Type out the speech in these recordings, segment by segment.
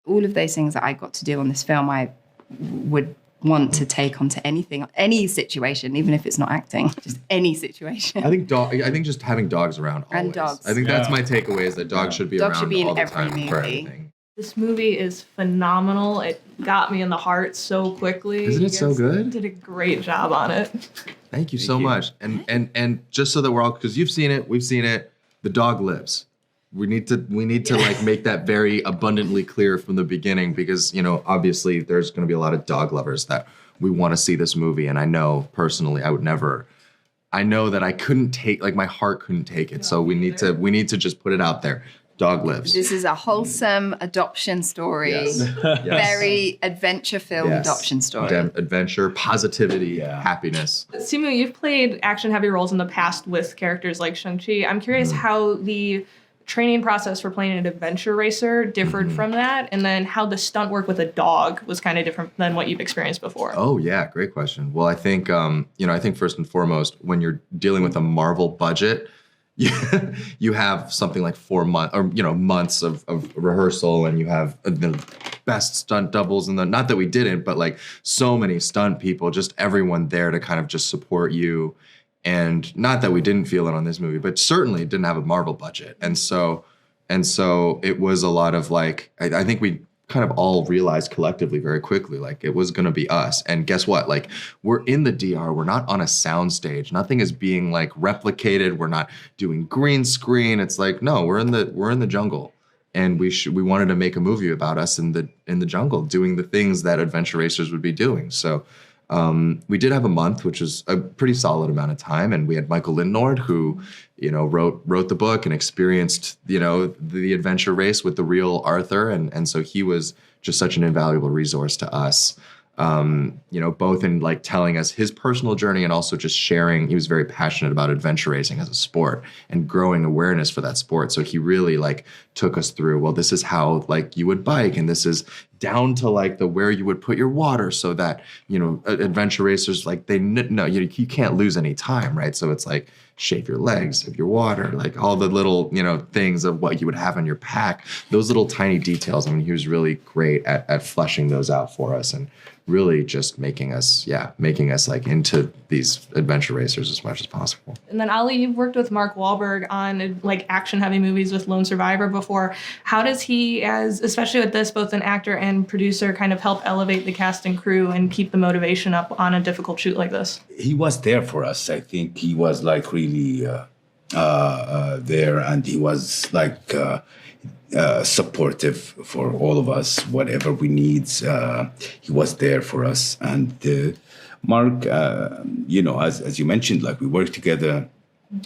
all of those things that I got to do on this film, I would want to take onto any situation, even if it's not acting, just any situation. I think just having dogs around always. And dogs. I think that's my takeaway, is that dogs should be around should be in all the every time movie. for everything. This movie is phenomenal. It got me in the heart so quickly. Isn't it so good? You did a great job on it. Thank you so much. And just so that we're all, because you've seen it, we've seen it, the dog lives. We need to like make that very abundantly clear from the beginning, because, you know, obviously there's going to be a lot of dog lovers that we want to see this movie. And I know personally I know that I couldn't take, like my heart couldn't take it. So we need to just put it out there. Dog lives. This is a wholesome adoption story. Yes. Very adventure-filled adoption story. Adventure, positivity, happiness. Simu, you've played action-heavy roles in the past with characters like Shang-Chi. I'm curious how the training process for playing an adventure racer differed from that, and then how the stunt work with a dog was kind of different than what you've experienced before. Oh yeah, great question. Well, I think I think first and foremost, when you're dealing with a Marvel budget, you have something like 4 months or months of rehearsal, and you have the best stunt doubles, and not that we didn't, but like so many stunt people, just everyone there to kind of just support you. And not that we didn't feel it on this movie, but certainly didn't have a Marvel budget. And so it was a lot of like, I think we kind of all realized collectively very quickly, like it was going to be us. And guess what? Like, we're in the DR. We're not on a sound stage. Nothing is being like replicated. We're not doing green screen. It's like, no, we're in the jungle. And we wanted to make a movie about us in the jungle, doing the things that adventure racers would be doing. So we did have a month, which was a pretty solid amount of time. And we had Michael Lindnord, who, wrote the book and experienced, the adventure race with the real Arthur. And so he was just such an invaluable resource to us, both in like telling us his personal journey and also just sharing. He was very passionate about adventure racing as a sport and growing awareness for that sport. So he really like took us through, well, this is how like you would bike, and this is down to like where you would put your water, so that, adventure racers, like you can't lose any time, right? So it's like, shave your legs, save your water, like all the little, things of what you would have in your pack, those little tiny details. I mean, he was really great at fleshing those out for us, and really just making us like into these adventure racers as much as possible. And then Ali, you've worked with Mark Wahlberg on like action heavy movies with Lone Survivor before. How does he, especially with this, both an actor and producer, kind of help elevate the cast and crew and keep the motivation up on a difficult shoot like this? He was there for us. I think he was like really there, and he was like supportive for all of us, whatever we need. He was there for us. And Mark, as you mentioned, like we worked together.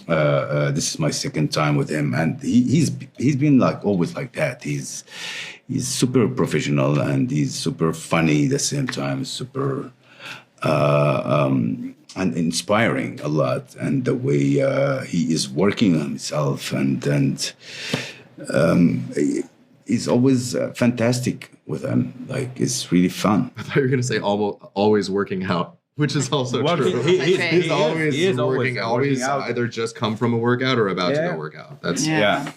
This is my second time with him, and he's been like always like that. He's super professional, and he's super funny at the same time, super and inspiring a lot. And the way he is working on himself, and it's always fantastic with him. Like, it's really fun. I thought you were going to say always working out, which is also true. He's always working out. Always either just come from a workout or about to go work out. That's yeah.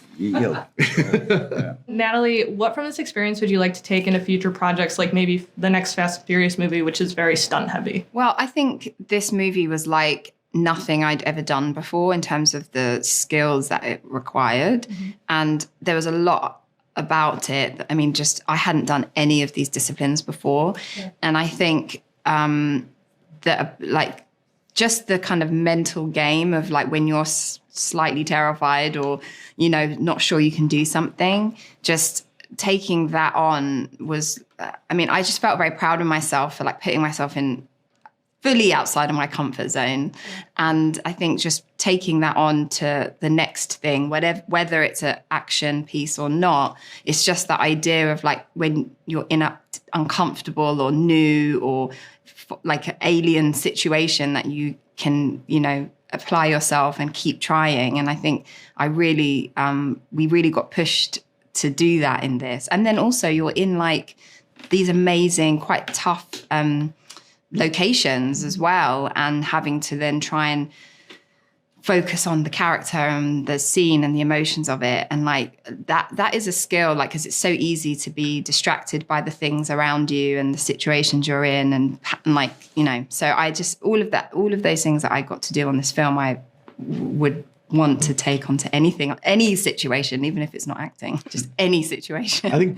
Nathalie, what from this experience would you like to take into future projects, like maybe the next Fast and Furious movie, which is very stunt heavy? Well, I think this movie was like nothing I'd ever done before in terms of the skills that it required. And there was a lot about it. I mean, I hadn't done any of these disciplines before. Yeah. And I think that like just the kind of mental game of like when you're slightly terrified or, not sure you can do something, just taking that on was, I just felt very proud of myself for like putting myself in fully outside of my comfort zone. And I think just taking that on to the next thing, whether it's an action piece or not, it's just that idea of like when you're in a uncomfortable or new or like an alien situation that you can, apply yourself and keep trying. And I think we really got pushed to do that in this. And then also you're in like these amazing, quite tough locations as well, and having to then try and focus on the character and the scene and the emotions of it. And like that is a skill, like, because it's so easy to be distracted by the things around you and the situations you're in and like, you know, so I just, all of those things that I got to do on this film, I would want to take onto any situation, even if it's not acting, just any situation. I think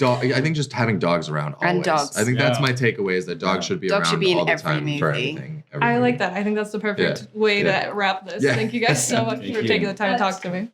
just having dogs around always. And dogs. I think that's my takeaway, is that dogs should be around all the time for everything. I like that. I think that's the perfect way to wrap this. Thank you guys so much for taking the time to talk to me.